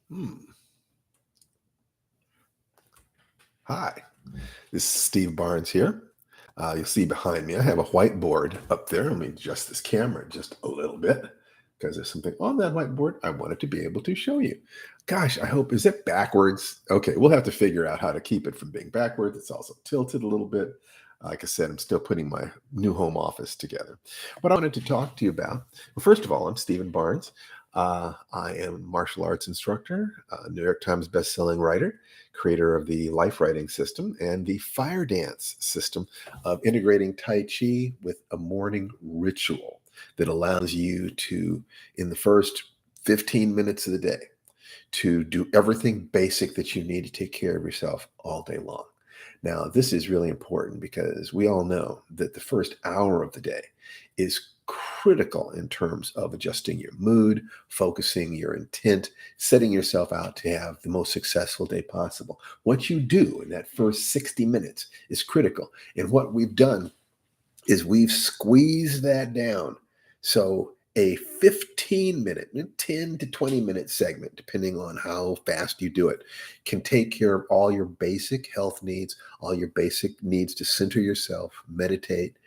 Hmm. Hi, this is Steve Barnes here. You'll see behind me, I have a whiteboard up there. Let me adjust this camera just a little bit because there's something on that whiteboard I wanted to be able to show you. Gosh, I hope, is it backwards? Okay, we'll have to figure out how to keep it from being backwards. It's also tilted a little bit. Like I said, I'm still putting my new home office together. What I wanted to talk to you about, well, first of all, I'm Stephen Barnes. I am a martial arts instructor, a New York Times bestselling writer, creator of the life writing system and the fire dance system of integrating Tai Chi with a morning ritual that allows you to, in the first 15 minutes of the day, to do everything basic that you need to take care of yourself all day long. Now, this is really important because we all know that the first hour of the day is critical in terms of adjusting your mood, focusing your intent, setting yourself out to have the most successful day possible. What you do in that first 60 minutes is critical. And what we've done is we've squeezed that down. So a 15-minute, 10 to 20-minute segment, depending on how fast you do it, can take care of all your basic health needs, all your basic needs to center yourself, meditate,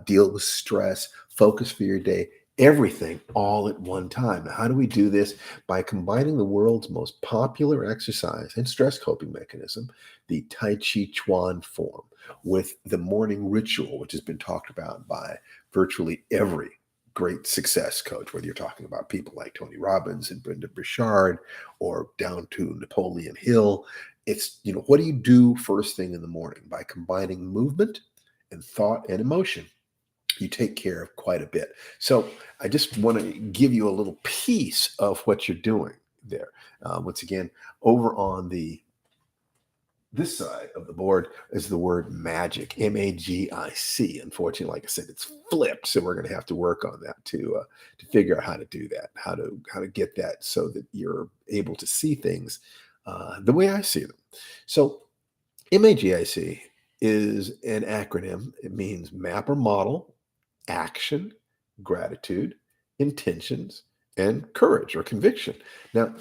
deal with stress, focus for your day, everything all at one time. Now, how do we do this? By combining the world's most popular exercise and stress coping mechanism, the Tai Chi Chuan form, with the morning ritual, which has been talked about by virtually every great success coach, whether you're talking about people like Tony Robbins and Brendon Burchard or down to Napoleon Hill. It's, what do you do first thing in the morning? By combining movement and thought and emotion, you take care of quite a bit. So I just want to give you a little piece of what you're doing there. Once again, over on this side of the board is the word magic, MAGIC. Unfortunately, like I said, it's flipped, so we're going to have to work on that to figure out how to do that, how to get that so that you're able to see things the way I see them. So MAGIC is an acronym. It means map or model, action, gratitude, intentions, and courage or conviction. Now,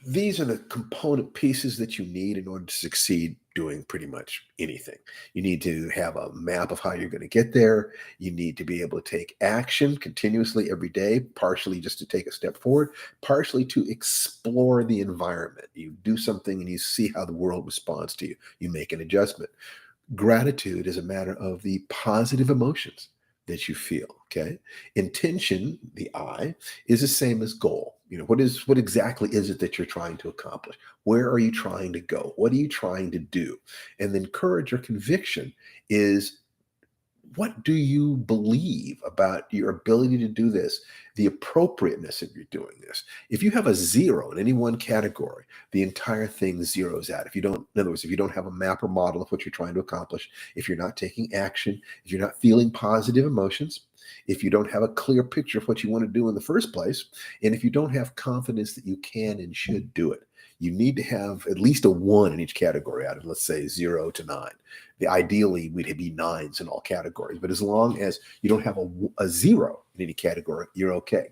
these are the component pieces that you need in order to succeed doing pretty much anything. You need to have a map of how you're going to get there. You need to be able to take action continuously every day, partially just to take a step forward, partially to explore the environment. You do something and you see how the world responds to you. You make an adjustment. Gratitude is a matter of the positive emotions that you feel. Okay. Intention, the I, is the same as goal. What exactly is it that you're trying to accomplish? Where are you trying to go? What are you trying to do? And then courage or conviction is, what do you believe about your ability to do this, the appropriateness of you doing this? If you have a zero in any one category, the entire thing zeroes out. If you don't, in other words, if you don't have a map or model of what you're trying to accomplish, if you're not taking action, if you're not feeling positive emotions, if you don't have a clear picture of what you want to do in the first place, and if you don't have confidence that you can and should do it, you need to have at least a one in each category out of, let's say, 0 to 9. Ideally, we'd be nines in all categories, but as long as you don't have a zero in any category, you're okay.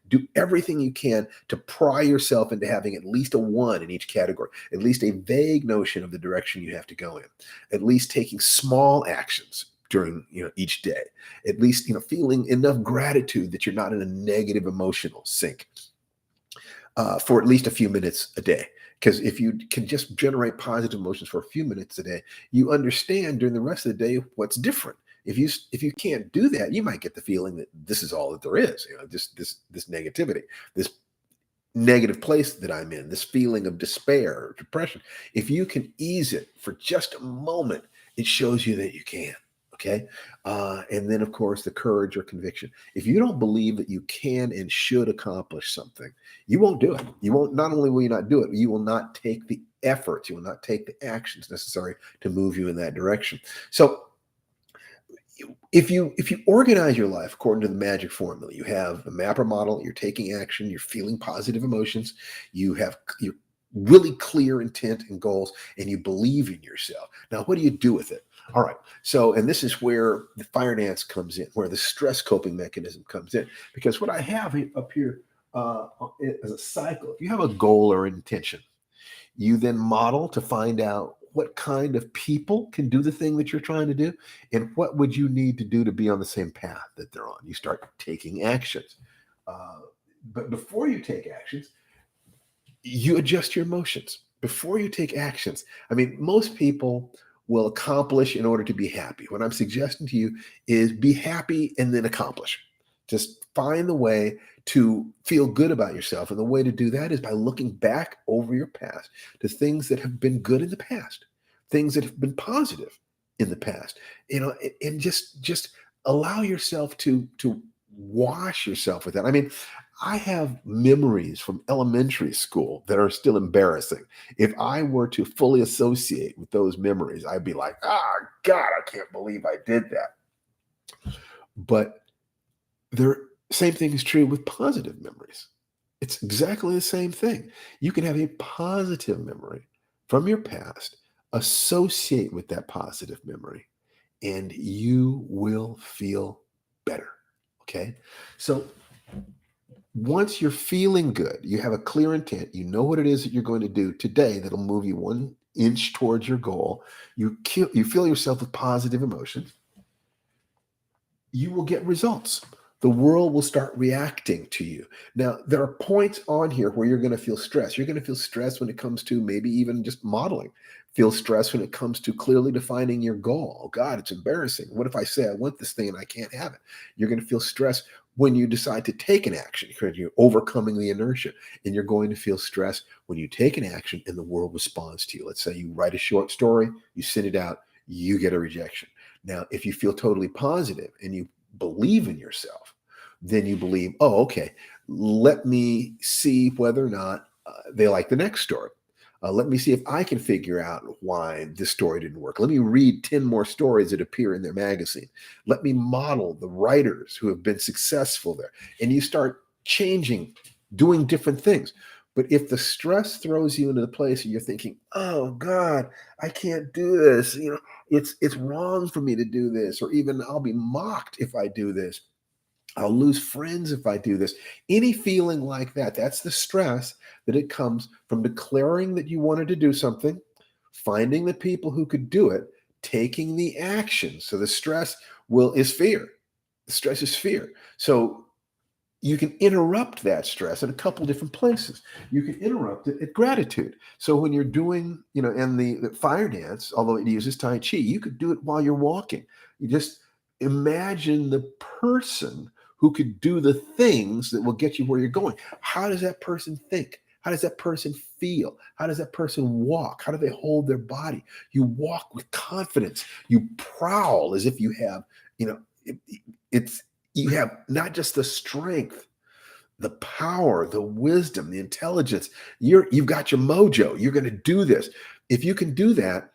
Do everything you can to pry yourself into having at least a one in each category, at least a vague notion of the direction you have to go in, at least taking small actions during each day, at least feeling enough gratitude that you're not in a negative emotional sink for at least a few minutes a day. Because if you can just generate positive emotions for a few minutes a day, you understand during the rest of the day what's different. If you can't do that, you might get the feeling that this is all that there is. This negativity, this negative place that I'm in, this feeling of despair or depression. If you can ease it for just a moment, it shows you that you can. Okay. And then, of course, the courage or conviction. If you don't believe that you can and should accomplish something, you won't do it. You won't, not only will you not do it, you will not take the efforts, you will not take the actions necessary to move you in that direction. So if you organize your life according to the magic formula, you have a map or model, you're taking action, you're feeling positive emotions, you're really clear intent and goals, and you believe in yourself. Now, what do you do with it? All right. So, and this is where the fire dance comes in, where the stress coping mechanism comes in, because what I have up here as a cycle. If you have a goal or intention, you then model to find out what kind of people can do the thing that you're trying to do, and what would you need to do to be on the same path that they're on. You start taking actions. Uh, but before you take actions, you adjust your emotions. Before you take actions, I mean, most people will accomplish in order to be happy. What I'm suggesting to you is be happy and then accomplish. Just find the way to feel good about yourself. And the way to do that is by looking back over your past to things that have been good in the past, things that have been positive in the past, and just allow yourself to wash yourself with that. I mean, I have memories from elementary school that are still embarrassing. If I were to fully associate with those memories, I'd be like, God, I can't believe I did that. But the same thing is true with positive memories. It's exactly the same thing. You can have a positive memory from your past, associate with that positive memory, and you will feel better. Okay. So once you're feeling good, you have a clear intent, you know what it is that you're going to do today that'll move you 1 inch towards your goal, you fill yourself with positive emotions, you will get results. The world will start reacting to you. Now, there are points on here where you're going to feel stress. You're going to feel stress when it comes to maybe even just modeling. Feel stress when it comes to clearly defining your goal. Oh, God, it's embarrassing. What if I say I want this thing and I can't have it? You're going to feel stress when you decide to take an action because you're overcoming the inertia. And you're going to feel stress when you take an action and the world responds to you. Let's say you write a short story, you send it out, you get a rejection. Now, if you feel totally positive and you believe in yourself, then you believe, oh, okay, let me see whether or not they like the next story. Let me see if I can figure out why this story didn't work. Let me read 10 more stories that appear in their magazine. Let me model the writers who have been successful there. And you start changing, doing different things. But if the stress throws you into the place and you're thinking, oh God, I can't do this, it's wrong for me to do this, or even I'll be mocked if I do this. I'll lose friends if I do this. Any feeling like that, that's the stress that it comes from declaring that you wanted to do something, finding the people who could do it, taking the action. So the stress is fear. The stress is fear. So you can interrupt that stress in a couple different places. You can interrupt it at gratitude. So when you're doing, and the fire dance, although it uses Tai Chi, you could do it while you're walking. You just imagine the person who could do the things that will get you where you're going. How does that person think? How does that person feel? How does that person walk? How do they hold their body? You walk with confidence. You prowl as if you have, it's you have not just the strength, the power, the wisdom, the intelligence. You've got your mojo. You're going to do this. If you can do that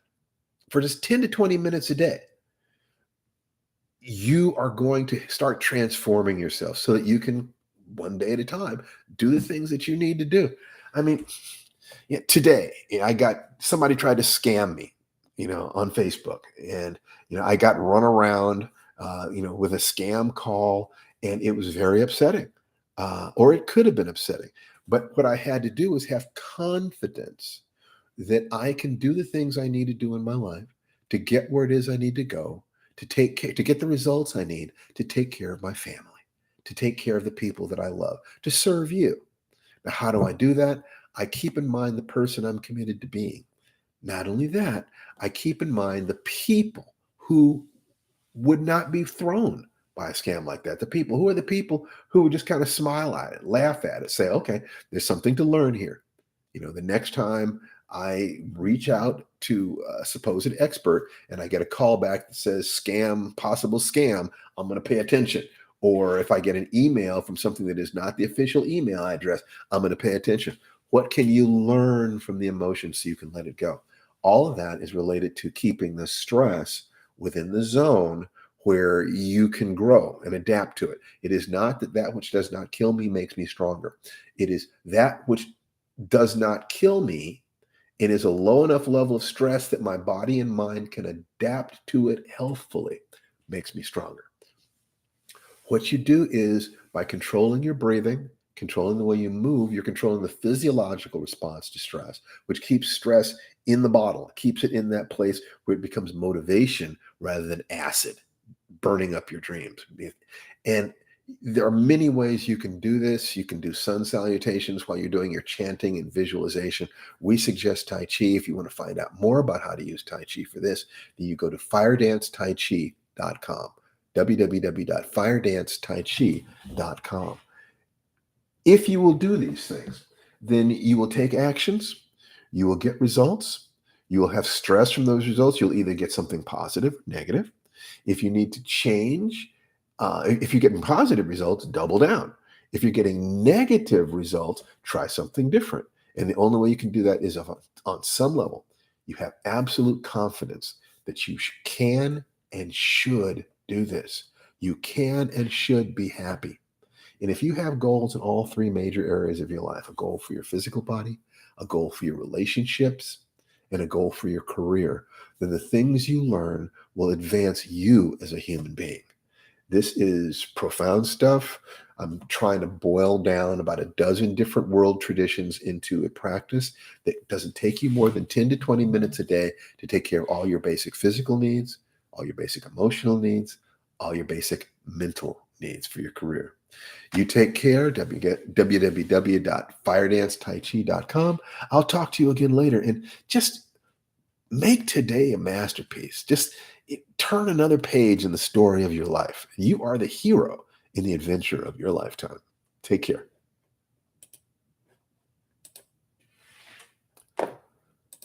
for just 10 to 20 minutes a day, you are going to start transforming yourself so that you can, one day at a time, do the things that you need to do. I mean, today I got somebody tried to scam me, on Facebook, and I got run around, with a scam call, and it was very upsetting, or it could have been upsetting. But what I had to do was have confidence that I can do the things I need to do in my life to get where it is I need to go, to take care, to get the results I need, to take care of my family, to take care of the people that I love, to serve you. Now, how do I do that? I keep in mind the person I'm committed to being. Not only that, I keep in mind the people who would not be thrown by a scam like that. The people who would just kind of smile at it, laugh at it, say, okay, there's something to learn here. The next time I reach out to a supposed expert and I get a call back that says scam, possible scam, I'm going to pay attention. Or if I get an email from something that is not the official email address, I'm going to pay attention. What can you learn from the emotion so you can let it go? All of that is related to keeping the stress within the zone where you can grow and adapt to it. It is not that which does not kill me makes me stronger. It is that which does not kill me and is a low enough level of stress that my body and mind can adapt to it healthfully makes me stronger. What you do is by controlling your breathing Controlling the way you move, you're controlling the physiological response to stress, which keeps stress in the bottle, keeps it in that place where it becomes motivation rather than acid, burning up your dreams. And there are many ways you can do this. You can do sun salutations while you're doing your chanting and visualization. We suggest Tai Chi. If you want to find out more about how to use Tai Chi for this, then you go to firedancetaichi.com, www.firedancetaichi.com. If you will do these things, then you will take actions, you will get results, you will have stress from those results. You'll either get something positive, negative. If you need to change, if you're getting positive results, double down. If you're getting negative results, try something different. And the only way you can do that is if on some level, you have absolute confidence that you can and should do this. You can and should be happy. And if you have goals in all three major areas of your life, a goal for your physical body, a goal for your relationships, and a goal for your career, then the things you learn will advance you as a human being. This is profound stuff. I'm trying to boil down about a dozen different world traditions into a practice that doesn't take you more than 10 to 20 minutes a day to take care of all your basic physical needs, all your basic emotional needs, all your basic mental needs for your career. You take care. www.firedancetaichi.com. I'll talk to you again later, and just make today a masterpiece. Just turn another page in the story of your life. You are the hero in the adventure of your lifetime. Take care.